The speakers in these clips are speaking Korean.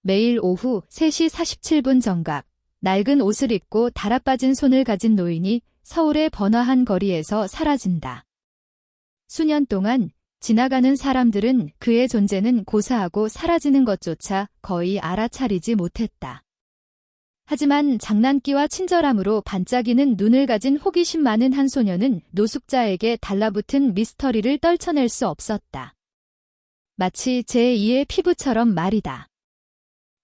매일 오후 3시 47분 정각, 낡은 옷을 입고 달아빠진 손을 가진 노인이 서울의 번화한 거리에서 사라진다. 수년 동안 지나가는 사람들은 그의 존재는 고사하고 사라지는 것조차 거의 알아차리지 못했다. 하지만 장난기와 친절함으로 반짝이는 눈을 가진 호기심 많은 한 소녀는 노숙자에게 달라붙은 미스터리를 떨쳐낼 수 없었다. 마치 제2의 피부처럼 말이다.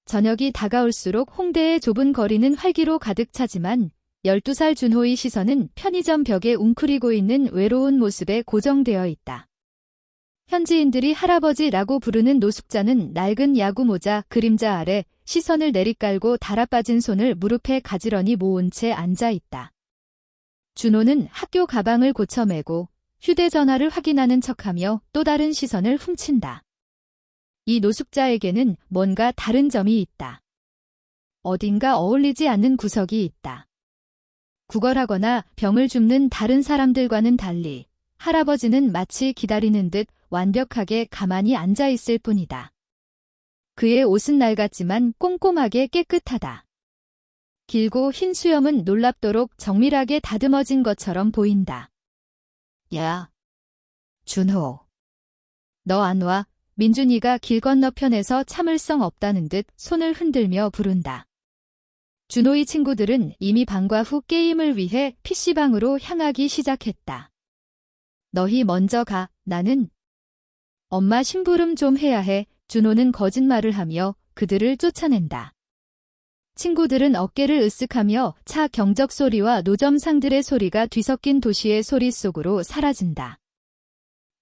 저녁이 다가올수록 홍대의 좁은 거리는 활기로 가득 차지만 12살 준호의 시선은 편의점 벽에 웅크리고 있는 외로운 모습에 고정되어 있다. 현지인들이 할아버지라고 부르는 노숙자는 낡은 야구모자 그림자 아래 시선을 내리깔고 달아빠진 손을 무릎에 가지런히 모은 채 앉아 있다. 준호는 학교 가방을 고쳐매고 휴대전화를 확인하는 척하며 또 다른 시선을 훔친다. 이 노숙자에게는 뭔가 다른 점이 있다. 어딘가 어울리지 않는 구석이 있다. 구걸하거나 병을 줍는 다른 사람들과는 달리 할아버지는 마치 기다리는 듯 완벽하게 가만히 앉아 있을 뿐이다. 그의 옷은 낡았지만 꼼꼼하게 깨끗하다. 길고 흰 수염은 놀랍도록 정밀하게 다듬어진 것처럼 보인다. 야, 준호. 너 안 와? 민준이가 길 건너편에서 참을성 없다는 듯 손을 흔들며 부른다. 준호의 친구들은 이미 방과 후 게임을 위해 PC방으로 향하기 시작했다. 너희 먼저 가, 나는. 엄마 심부름 좀 해야 해. 준호는 거짓말을 하며 그들을 쫓아낸다. 친구들은 어깨를 으쓱하며 차 경적 소리와 노점상들의 소리가 뒤섞인 도시의 소리 속으로 사라진다.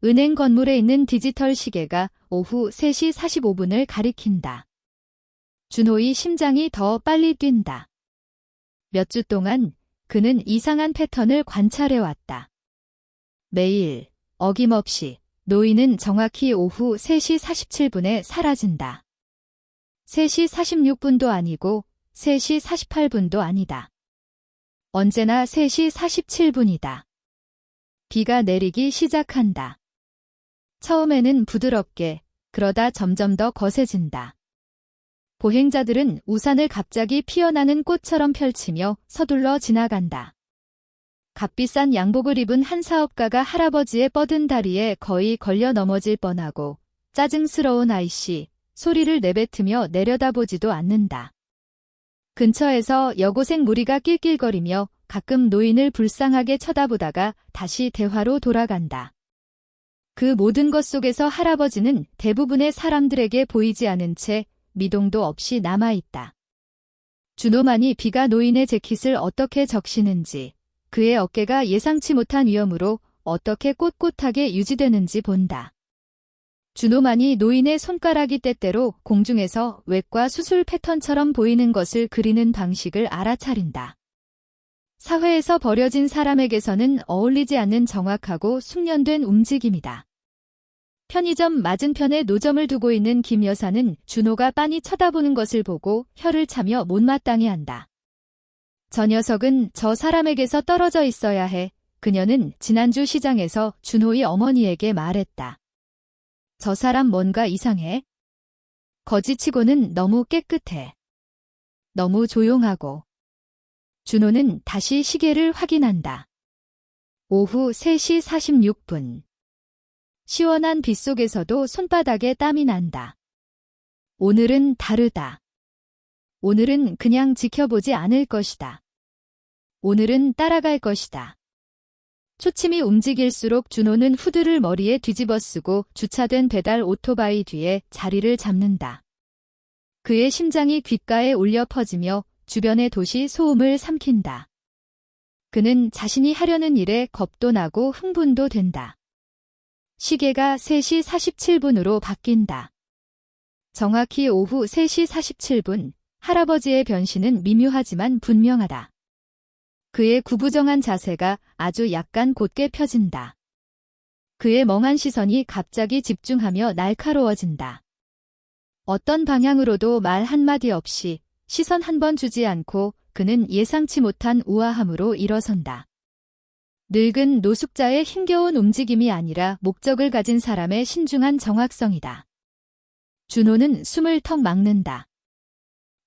은행 건물에 있는 디지털 시계가 오후 3시 45분을 가리킨다. 준호의 심장이 더 빨리 뛴다. 몇 주 동안 그는 이상한 패턴을 관찰해왔다. 매일 어김없이 노인은 정확히 오후 3시 47분에 사라진다. 3시 46분도 아니고 3시 48분도 아니다. 언제나 3시 47분이다. 비가 내리기 시작한다. 처음에는 부드럽게, 그러다 점점 더 거세진다. 보행자들은 우산을 갑자기 피어나는 꽃처럼 펼치며 서둘러 지나간다. 값비싼 양복을 입은 한 사업가가 할아버지의 뻗은 다리에 거의 걸려 넘어질 뻔하고 짜증스러운 아이씨 소리를 내뱉으며 내려다보지도 않는다. 근처에서 여고생 무리가 낄낄거리며 가끔 노인을 불쌍하게 쳐다보다가 다시 대화로 돌아간다. 그 모든 것 속에서 할아버지는 대부분의 사람들에게 보이지 않은 채 미동도 없이 남아있다. 준호만이 비가 노인의 재킷을 어떻게 적시는지, 그의 어깨가 예상치 못한 위험으로 어떻게 꼿꼿하게 유지되는지 본다. 준호만이 노인의 손가락이 때때로 공중에서 외과 수술 패턴처럼 보이는 것을 그리는 방식을 알아차린다. 사회에서 버려진 사람에게서는 어울리지 않는 정확하고 숙련된 움직임이다. 편의점 맞은편에 노점을 두고 있는 김 여사는 준호가 빤히 쳐다보는 것을 보고 혀를 차며 못마땅해한다. 저 녀석은 저 사람에게서 떨어져 있어야 해. 그녀는 지난주 시장에서 준호의 어머니에게 말했다. 저 사람 뭔가 이상해. 거지치고는 너무 깨끗해. 너무 조용하고. 준호는 다시 시계를 확인한다. 오후 3시 46분. 시원한 빗속에서도 손바닥에 땀이 난다. 오늘은 다르다. 오늘은 그냥 지켜보지 않을 것이다. 오늘은 따라갈 것이다. 초침이 움직일수록 준호는 후드를 머리에 뒤집어 쓰고 주차된 배달 오토바이 뒤에 자리를 잡는다. 그의 심장이 귓가에 울려 퍼지며 주변의 도시 소음을 삼킨다. 그는 자신이 하려는 일에 겁도 나고 흥분도 된다. 시계가 3시 47분으로 바뀐다. 정확히 오후 3시 47분, 할아버지의 변신은 미묘하지만 분명하다. 그의 구부정한 자세가 아주 약간 곧게 펴진다. 그의 멍한 시선이 갑자기 집중하며 날카로워진다. 어떤 방향으로도 말 한마디 없이 시선 한 번 주지 않고 그는 예상치 못한 우아함으로 일어선다. 늙은 노숙자의 힘겨운 움직임이 아니라 목적을 가진 사람의 신중한 정확성이다. 준호는 숨을 턱 막는다.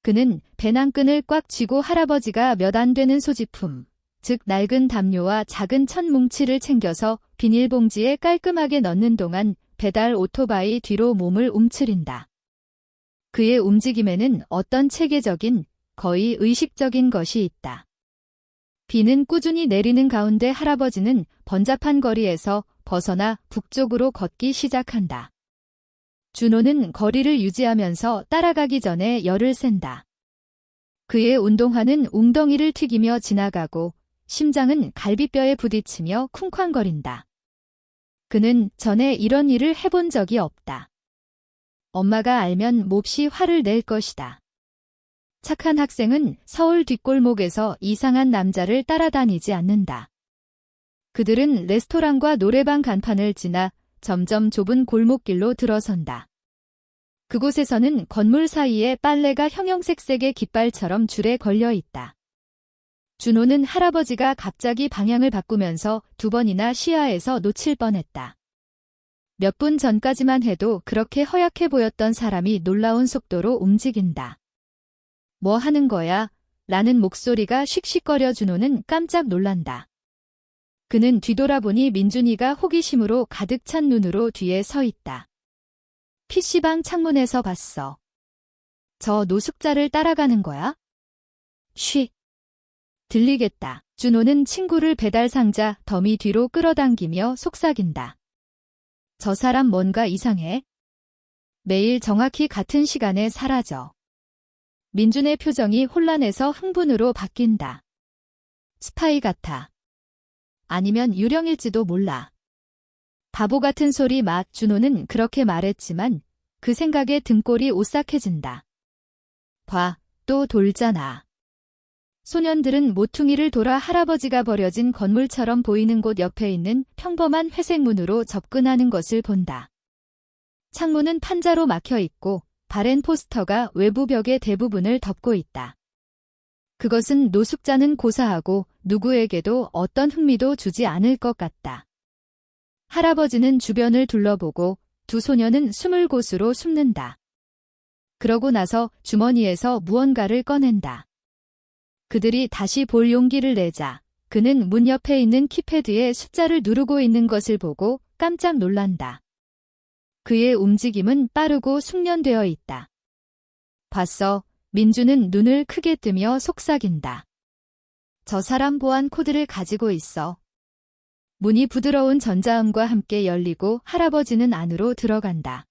그는 배낭끈을 꽉 쥐고 할아버지가 몇 안 되는 소지품, 즉 낡은 담요와 작은 천 뭉치를 챙겨서 비닐봉지에 깔끔하게 넣는 동안 배달 오토바이 뒤로 몸을 움츠린다. 그의 움직임에는 어떤 체계적인, 거의 의식적인 것이 있다. 비는 꾸준히 내리는 가운데 할아버지는 번잡한 거리에서 벗어나 북쪽으로 걷기 시작한다. 준호는 거리를 유지하면서 따라가기 전에 열을 샌다. 그의 운동화는 웅덩이를 튀기며 지나가고 심장은 갈비뼈에 부딪히며 쿵쾅거린다. 그는 전에 이런 일을 해본 적이 없다. 엄마가 알면 몹시 화를 낼 것이다. 착한 학생은 서울 뒷골목에서 이상한 남자를 따라다니지 않는다. 그들은 레스토랑과 노래방 간판을 지나 점점 좁은 골목길로 들어선다. 그곳에서는 건물 사이에 빨래가 형형색색의 깃발처럼 줄에 걸려 있다. 준호는 할아버지가 갑자기 방향을 바꾸면서 2번이나 시야에서 놓칠 뻔했다. 몇 분 전까지만 해도 그렇게 허약해 보였던 사람이 놀라운 속도로 움직인다. 뭐 하는 거야? 라는 목소리가 씩씩거려 준호는 깜짝 놀란다. 그는 뒤돌아보니 민준이가 호기심으로 가득 찬 눈으로 뒤에 서 있다. PC방 창문에서 봤어. 저 노숙자를 따라가는 거야? 쉬. 들리겠다. 준호는 친구를 배달 상자 더미 뒤로 끌어당기며 속삭인다. 저 사람 뭔가 이상해. 매일 정확히 같은 시간에 사라져. 민준의 표정이 혼란에서 흥분으로 바뀐다. 스파이 같아. 아니면 유령일지도 몰라. 바보 같은 소리 막. 준호는 그렇게 말했지만 그 생각에 등골이 오싹해진다. 봐, 또 돌잖아. 소년들은 모퉁이를 돌아 할아버지가 버려진 건물처럼 보이는 곳 옆에 있는 평범한 회색 문으로 접근하는 것을 본다. 창문은 판자로 막혀 있고 바렌 포스터가 외부 벽의 대부분을 덮고 있다. 그것은 노숙자는 고사하고 누구에게도 어떤 흥미도 주지 않을 것 같다. 할아버지는 주변을 둘러보고 두 소녀는 숨을 곳으로 숨는다. 그러고 나서 주머니에서 무언가를 꺼낸다. 그들이 다시 볼 용기를 내자 그는 문 옆에 있는 키패드에 숫자를 누르고 있는 것을 보고 깜짝 놀란다. 그의 움직임은 빠르고 숙련되어 있다. 봤어. 민주는 눈을 크게 뜨며 속삭인다. 저 사람 보안 코드를 가지고 있어. 문이 부드러운 전자음과 함께 열리고 할아버지는 안으로 들어간다.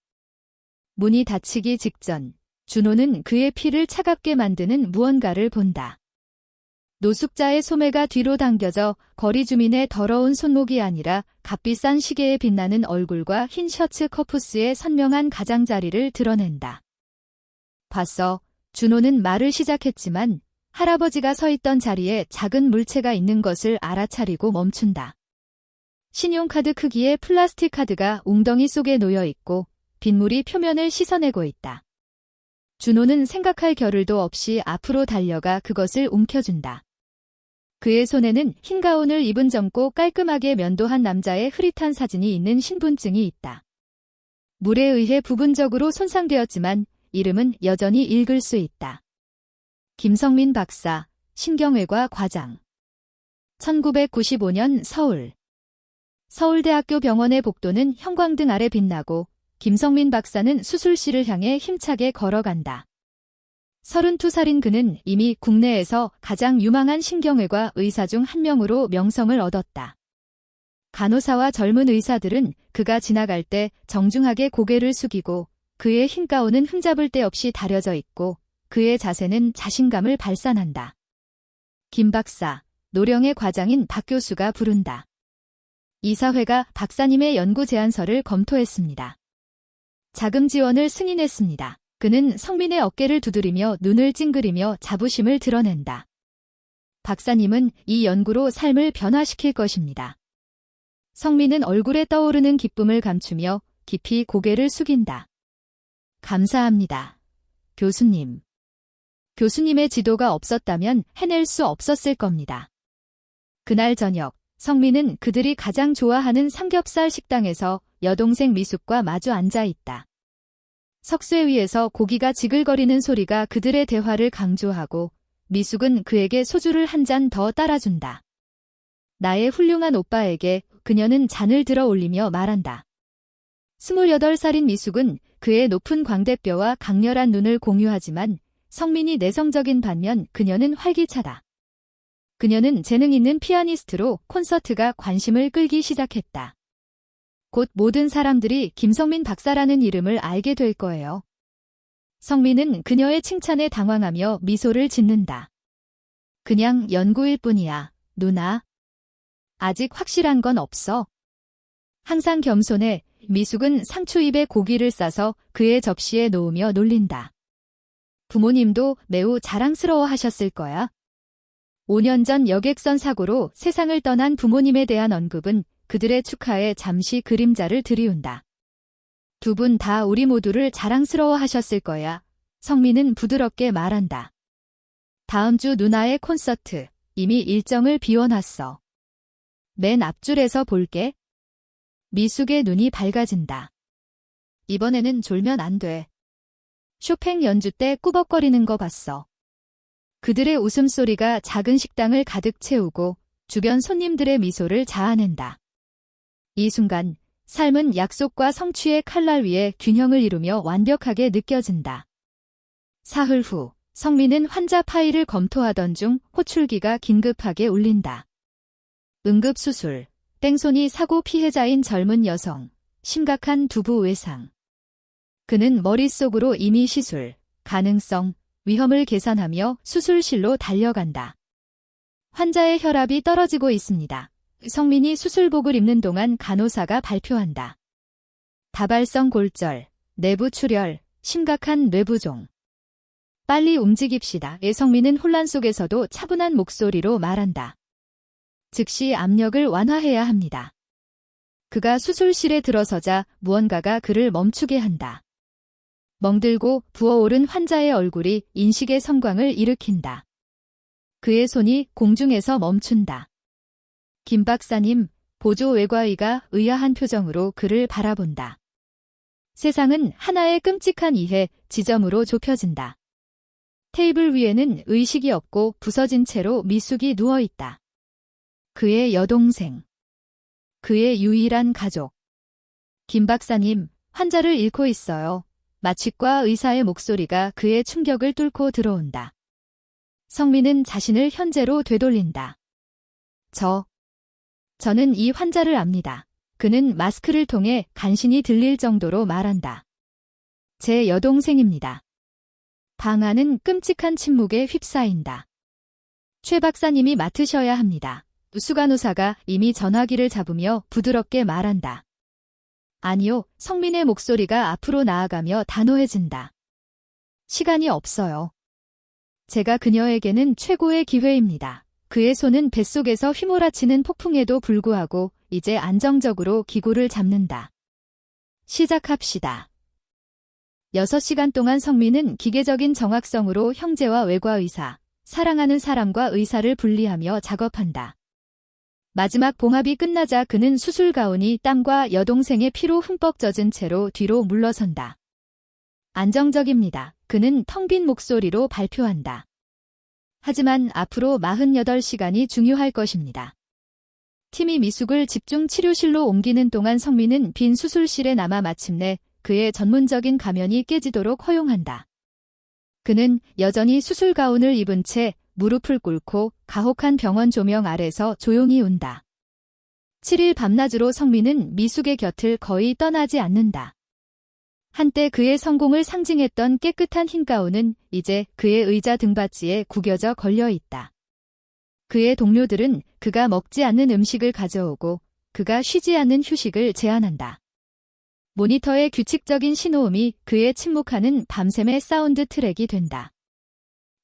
문이 닫히기 직전 준호는 그의 피를 차갑게 만드는 무언가를 본다. 노숙자의 소매가 뒤로 당겨져 거리 주민의 더러운 손목이 아니라 값비싼 시계에 빛나는 얼굴과 흰 셔츠 커프스의 선명한 가장자리를 드러낸다. 봤어. 준호는 말을 시작했지만 할아버지가 서 있던 자리에 작은 물체가 있는 것을 알아차리고 멈춘다. 신용카드 크기의 플라스틱 카드가 웅덩이 속에 놓여 있고 빗물이 표면을 씻어내고 있다. 준호는 생각할 겨를도 없이 앞으로 달려가 그것을 움켜준다. 그의 손에는 흰 가운을 입은 젊고 깔끔하게 면도한 남자의 흐릿한 사진이 있는 신분증이 있다. 물에 의해 부분적으로 손상되었지만 이름은 여전히 읽을 수 있다. 김성민 박사, 신경외과 과장. 1995년 서울. 서울대학교 병원의 복도는 형광등 아래 빛나고 김성민 박사는 수술실을 향해 힘차게 걸어간다. 32살인 그는 이미 국내에서 가장 유망한 신경외과 의사 중 한 명으로 명성을 얻었다. 간호사와 젊은 의사들은 그가 지나갈 때 정중하게 고개를 숙이고 그의 흰 가운은 흠잡을 데 없이 다려져 있고 그의 자세는 자신감을 발산한다. 김 박사, 노령의 과장인 박 교수가 부른다. 이사회가 박사님의 연구 제안서를 검토했습니다. 자금 지원을 승인했습니다. 그는 성민의 어깨를 두드리며 눈을 찡그리며 자부심을 드러낸다. 박사님은 이 연구로 삶을 변화시킬 것입니다. 성민은 얼굴에 떠오르는 기쁨을 감추며 깊이 고개를 숙인다. 감사합니다. 교수님. 교수님의 지도가 없었다면 해낼 수 없었을 겁니다. 그날 저녁, 성민은 그들이 가장 좋아하는 삼겹살 식당에서 여동생 미숙과 마주 앉아 있다. 석쇠 위에서 고기가 지글거리는 소리가 그들의 대화를 강조하고 미숙은 그에게 소주를 한 잔 더 따라준다. 나의 훌륭한 오빠에게 그녀는 잔을 들어 올리며 말한다. 28살인 미숙은 그의 높은 광대뼈와 강렬한 눈을 공유하지만 성민이 내성적인 반면 그녀는 활기차다. 그녀는 재능 있는 피아니스트로 콘서트가 관심을 끌기 시작했다. 곧 모든 사람들이 김성민 박사라는 이름을 알게 될 거예요. 성민은 그녀의 칭찬에 당황하며 미소를 짓는다. 그냥 연구일 뿐이야, 누나. 아직 확실한 건 없어. 항상 겸손해. 미숙은 상추잎에 고기를 싸서 그의 접시에 놓으며 놀린다. 부모님도 매우 자랑스러워 하셨을 거야. 5년 전 여객선 사고로 세상을 떠난 부모님에 대한 언급은 그들의 축하에 잠시 그림자를 드리운다. 두 분 다 우리 모두를 자랑스러워 하셨을 거야. 성민은 부드럽게 말한다. 다음 주 누나의 콘서트, 이미 일정을 비워놨어. 맨 앞줄에서 볼게. 미숙의 눈이 밝아진다. 이번에는 졸면 안 돼. 쇼팽 연주 때 꾸벅거리는 거 봤어. 그들의 웃음소리가 작은 식당을 가득 채우고 주변 손님들의 미소를 자아낸다. 이 순간 삶은 약속과 성취의 칼날 위에 균형을 이루며 완벽하게 느껴진다. 사흘 후 성민은 환자 파일을 검토하던 중 호출기가 긴급하게 울린다. 응급수술. 땡손이 사고 피해자인 젊은 여성, 심각한 두부 외상. 그는 머릿속으로 이미 시술, 가능성, 위험을 계산하며 수술실로 달려간다. 환자의 혈압이 떨어지고 있습니다. 성민이 수술복을 입는 동안 간호사가 발표한다. 다발성 골절, 내부 출혈, 심각한 뇌부종. 빨리 움직입시다. 성민은 혼란 속에서도 차분한 목소리로 말한다. 즉시 압력을 완화해야 합니다. 그가 수술실에 들어서자 무언가가 그를 멈추게 한다. 멍들고 부어오른 환자의 얼굴이 인식의 성광을 일으킨다. 그의 손이 공중에서 멈춘다. 김 박사님, 보조 외과의가 의아한 표정으로 그를 바라본다. 세상은 하나의 끔찍한 이해, 지점으로 좁혀진다. 테이블 위에는 의식이 없고 부서진 채로 미숙이 누워있다. 그의 여동생. 그의 유일한 가족. 김 박사님, 환자를 잃고 있어요. 마취과 의사의 목소리가 그의 충격을 뚫고 들어온다. 성민은 자신을 현재로 되돌린다. 저는 이 환자를 압니다. 그는 마스크를 통해 간신히 들릴 정도로 말한다. 제 여동생입니다. 방 안은 끔찍한 침묵에 휩싸인다. 최 박사님이 맡으셔야 합니다. 수간호사가 이미 전화기를 잡으며 부드럽게 말한다. 아니요, 성민의 목소리가 앞으로 나아가며 단호해진다. 시간이 없어요. 제가 그녀에게는 최고의 기회입니다. 그의 손은 뱃속에서 휘몰아치는 폭풍에도 불구하고 이제 안정적으로 기구를 잡는다. 시작합시다. 6시간 동안 성민은 기계적인 정확성으로 형제와 외과의사, 사랑하는 사람과 의사를 분리하며 작업한다. 마지막 봉합이 끝나자 그는 수술 가운이 땀과 여동생의 피로 흠뻑 젖은 채로 뒤로 물러선다. 안정적입니다. 그는 텅 빈 목소리로 발표한다. 하지만 앞으로 48시간이 중요할 것입니다. 팀이 미숙을 집중 치료실로 옮기는 동안 성민은 빈 수술실에 남아 마침내 그의 전문적인 가면이 깨지도록 허용한다. 그는 여전히 수술 가운을 입은 채 무릎을 꿇고 가혹한 병원 조명 아래서 조용히 운다. 7일 밤낮으로 성민은 미숙의 곁을 거의 떠나지 않는다. 한때 그의 성공을 상징했던 깨끗한 흰 가운은 이제 그의 의자 등받이에 구겨져 걸려 있다. 그의 동료들은 그가 먹지 않는 음식을 가져오고 그가 쉬지 않는 휴식을 제안한다. 모니터의 규칙적인 신호음이 그의 침묵하는 밤샘의 사운드 트랙이 된다.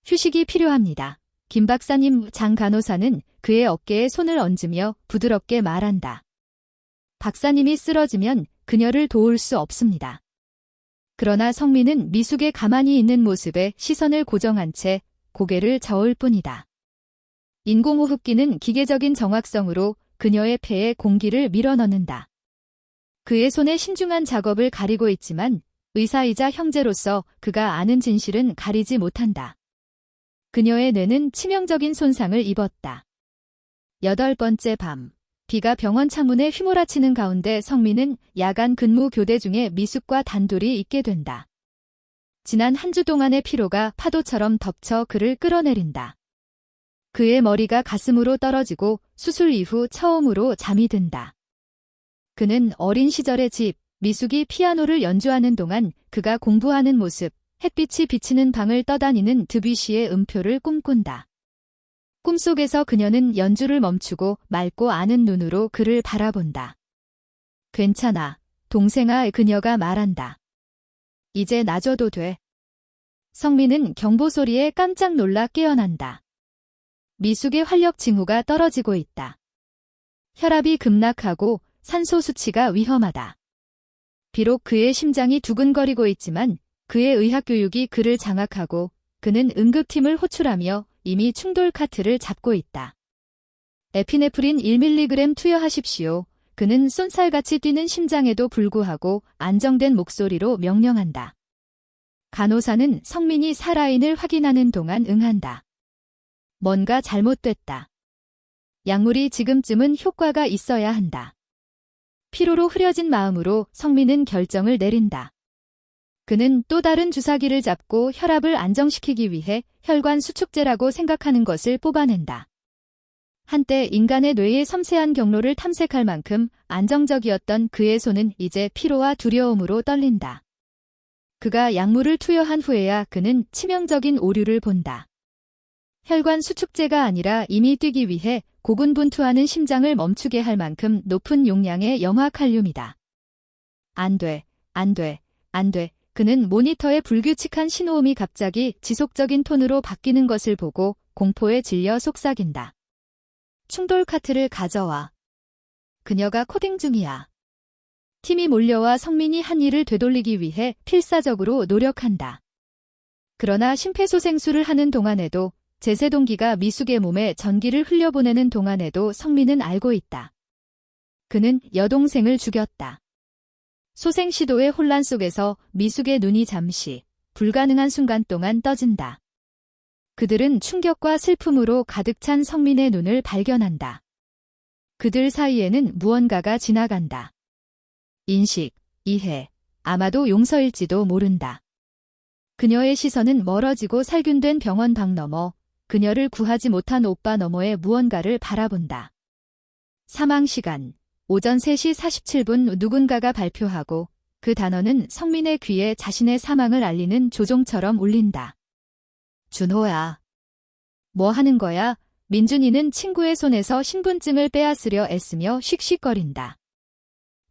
휴식이 필요합니다. 김 박사님. 장 간호사는 그의 어깨에 손을 얹으며 부드럽게 말한다. 박사님이 쓰러지면 그녀를 도울 수 없습니다. 그러나 성민은 미숙의 가만히 있는 모습에 시선을 고정한 채 고개를 저을 뿐이다. 인공호흡기는 기계적인 정확성으로 그녀의 폐에 공기를 밀어넣는다. 그의 손에 신중한 작업을 가리고 있지만 의사이자 형제로서 그가 아는 진실은 가리지 못한다. 그녀의 뇌는 치명적인 손상을 입었다. 8번째 밤. 비가 병원 창문에 휘몰아치는 가운데 성민은 야간 근무 교대 중에 미숙과 단둘이 있게 된다. 지난 한 주 동안의 피로가 파도처럼 덮쳐 그를 끌어내린다. 그의 머리가 가슴으로 떨어지고 수술 이후 처음으로 잠이 든다. 그는 어린 시절의 집, 미숙이 피아노를 연주하는 동안 그가 공부하는 모습, 햇빛이 비치는 방을 떠다니는 드뷔시의 음표를 꿈꾼다. 꿈속에서 그녀는 연주를 멈추고 맑고 아는 눈으로 그를 바라본다. 괜찮아, 동생아, 그녀가 말한다. 이제 놔줘도 돼. 성민은 경보 소리에 깜짝 놀라 깨어난다. 미숙의 활력 징후가 떨어지고 있다. 혈압이 급락하고 산소 수치가 위험하다. 비록 그의 심장이 두근거리고 있지만 그의 의학 교육이 그를 장악하고 그는 응급팀을 호출하며 이미 충돌 카트를 잡고 있다. 에피네프린 1mg 투여하십시오. 그는 쏜살같이 뛰는 심장에도 불구하고 안정된 목소리로 명령한다. 간호사는 성민이 살아있는을 확인하는 동안 응한다. 뭔가 잘못됐다. 약물이 지금쯤은 효과가 있어야 한다. 피로로 흐려진 마음으로 성민은 결정을 내린다. 그는 또 다른 주사기를 잡고 혈압을 안정시키기 위해 혈관 수축제라고 생각하는 것을 뽑아낸다. 한때 인간의 뇌의 섬세한 경로를 탐색할 만큼 안정적이었던 그의 손은 이제 피로와 두려움으로 떨린다. 그가 약물을 투여한 후에야 그는 치명적인 오류를 본다. 혈관 수축제가 아니라 이미 뛰기 위해 고군분투하는 심장을 멈추게 할 만큼 높은 용량의 염화칼륨이다. 안 돼, 안 돼, 안 돼. 그는 모니터의 불규칙한 신호음이 갑자기 지속적인 톤으로 바뀌는 것을 보고 공포에 질려 속삭인다. 충돌 카트를 가져와. 그녀가 코딩 중이야. 팀이 몰려와 성민이 한 일을 되돌리기 위해 필사적으로 노력한다. 그러나 심폐소생술을 하는 동안에도 제세동기가 미숙의 몸에 전기를 흘려보내는 동안에도 성민은 알고 있다. 그는 여동생을 죽였다. 소생 시도의 혼란 속에서 미숙의 눈이 잠시, 불가능한 순간 동안 떠진다. 그들은 충격과 슬픔으로 가득 찬 성민의 눈을 발견한다. 그들 사이에는 무언가가 지나간다. 인식, 이해, 아마도 용서일지도 모른다. 그녀의 시선은 멀어지고 살균된 병원 방 너머, 그녀를 구하지 못한 오빠 너머의 무언가를 바라본다. 사망 시간, 오전 3시 47분 누군가가 발표하고 그 단어는 성민의 귀에 자신의 사망을 알리는 조종처럼 울린다. 준호야. 뭐 하는 거야? 민준이는 친구의 손에서 신분증을 빼앗으려 애쓰며 씩씩거린다.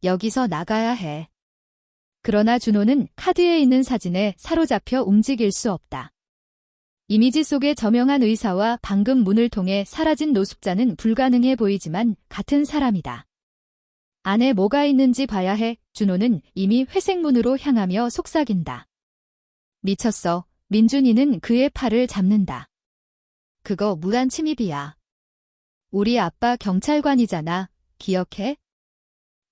여기서 나가야 해. 그러나 준호는 카드에 있는 사진에 사로잡혀 움직일 수 없다. 이미지 속의 저명한 의사와 방금 문을 통해 사라진 노숙자는 불가능해 보이지만 같은 사람이다. 안에 뭐가 있는지 봐야 해. 준호는 이미 회색문으로 향하며 속삭인다. 미쳤어. 민준이는 그의 팔을 잡는다. 그거 무단 침입이야. 우리 아빠 경찰관이잖아. 기억해?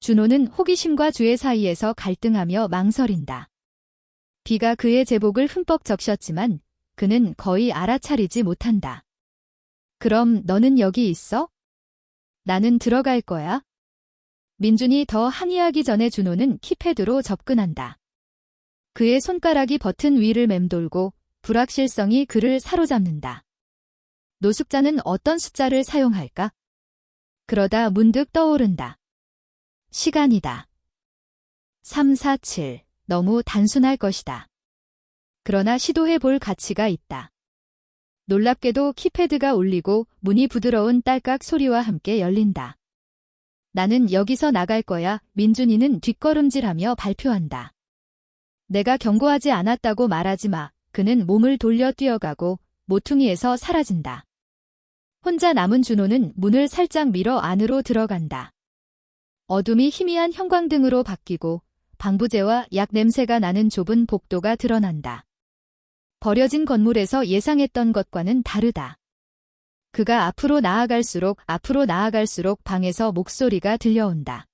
준호는 호기심과 주의 사이에서 갈등하며 망설인다. 비가 그의 제복을 흠뻑 적셨지만 그는 거의 알아차리지 못한다. 그럼 너는 여기 있어? 나는 들어갈 거야. 민준이 더 항의하기 전에 준호는 키패드로 접근한다. 그의 손가락이 버튼 위를 맴돌고 불확실성이 그를 사로잡는다. 노숙자는 어떤 숫자를 사용할까? 그러다 문득 떠오른다. 시간이다. 347. 너무 단순할 것이다. 그러나 시도해 볼 가치가 있다. 놀랍게도 키패드가 울리고 문이 부드러운 딸깍 소리와 함께 열린다. 나는 여기서 나갈 거야. 민준이는 뒷걸음질하며 발표한다. 내가 경고하지 않았다고 말하지 마. 그는 몸을 돌려 뛰어가고 모퉁이에서 사라진다. 혼자 남은 준호는 문을 살짝 밀어 안으로 들어간다. 어둠이 희미한 형광등으로 바뀌고 방부제와 약 냄새가 나는 좁은 복도가 드러난다. 버려진 건물에서 예상했던 것과는 다르다. 그가 앞으로 나아갈수록 방에서 목소리가 들려온다.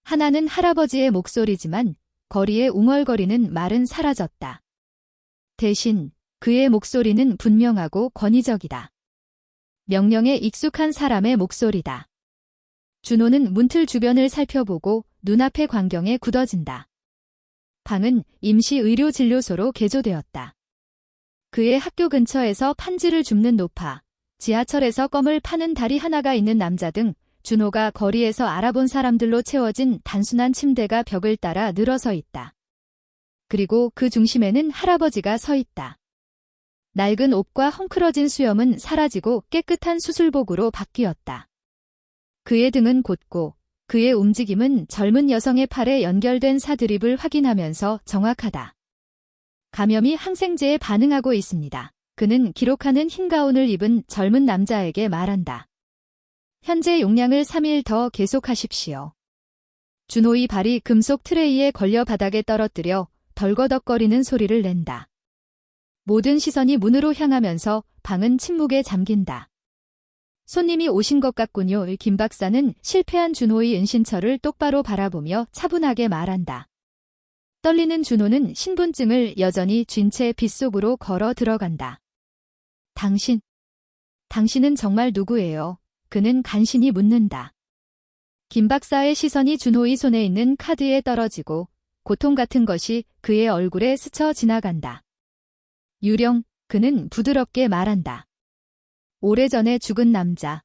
하나는 할아버지의 목소리지만 거리에 웅얼거리는 말은 사라졌다. 대신 그의 목소리는 분명하고 권위적이다. 명령에 익숙한 사람의 목소리다. 준호는 문틀 주변을 살펴보고 눈앞의 광경에 굳어진다. 방은 임시 의료진료소로 개조되었다. 그의 학교 근처에서 판지를 줍는 노파, 지하철에서 껌을 파는 다리 하나가 있는 남자 등 준호가 거리에서 알아본 사람들로 채워진 단순한 침대가 벽을 따라 늘어서 있다. 그리고 그 중심에는 할아버지가 서 있다. 낡은 옷과 헝클어진 수염은 사라지고 깨끗한 수술복으로 바뀌었다. 그의 등은 곧고 그의 움직임은 젊은 여성의 팔에 연결된 사드립을 확인하면서 정확하다. 감염이 항생제에 반응하고 있습니다. 그는 기록하는 흰 가운을 입은 젊은 남자에게 말한다. 현재 용량을 3일 더 계속하십시오. 준호의 발이 금속 트레이에 걸려 바닥에 떨어뜨려 덜거덕거리는 소리를 낸다. 모든 시선이 문으로 향하면서 방은 침묵에 잠긴다. 손님이 오신 것 같군요. 김 박사는 실패한 준호의 은신처를 똑바로 바라보며 차분하게 말한다. 떨리는 준호는 신분증을 여전히 쥔 채 빗속으로 걸어 들어간다. 당신은 정말 누구예요? 그는 간신히 묻는다. 김 박사의 시선이 준호의 손에 있는 카드에 떨어지고 고통 같은 것이 그의 얼굴에 스쳐 지나간다. 유령, 그는 부드럽게 말한다. 오래전에 죽은 남자.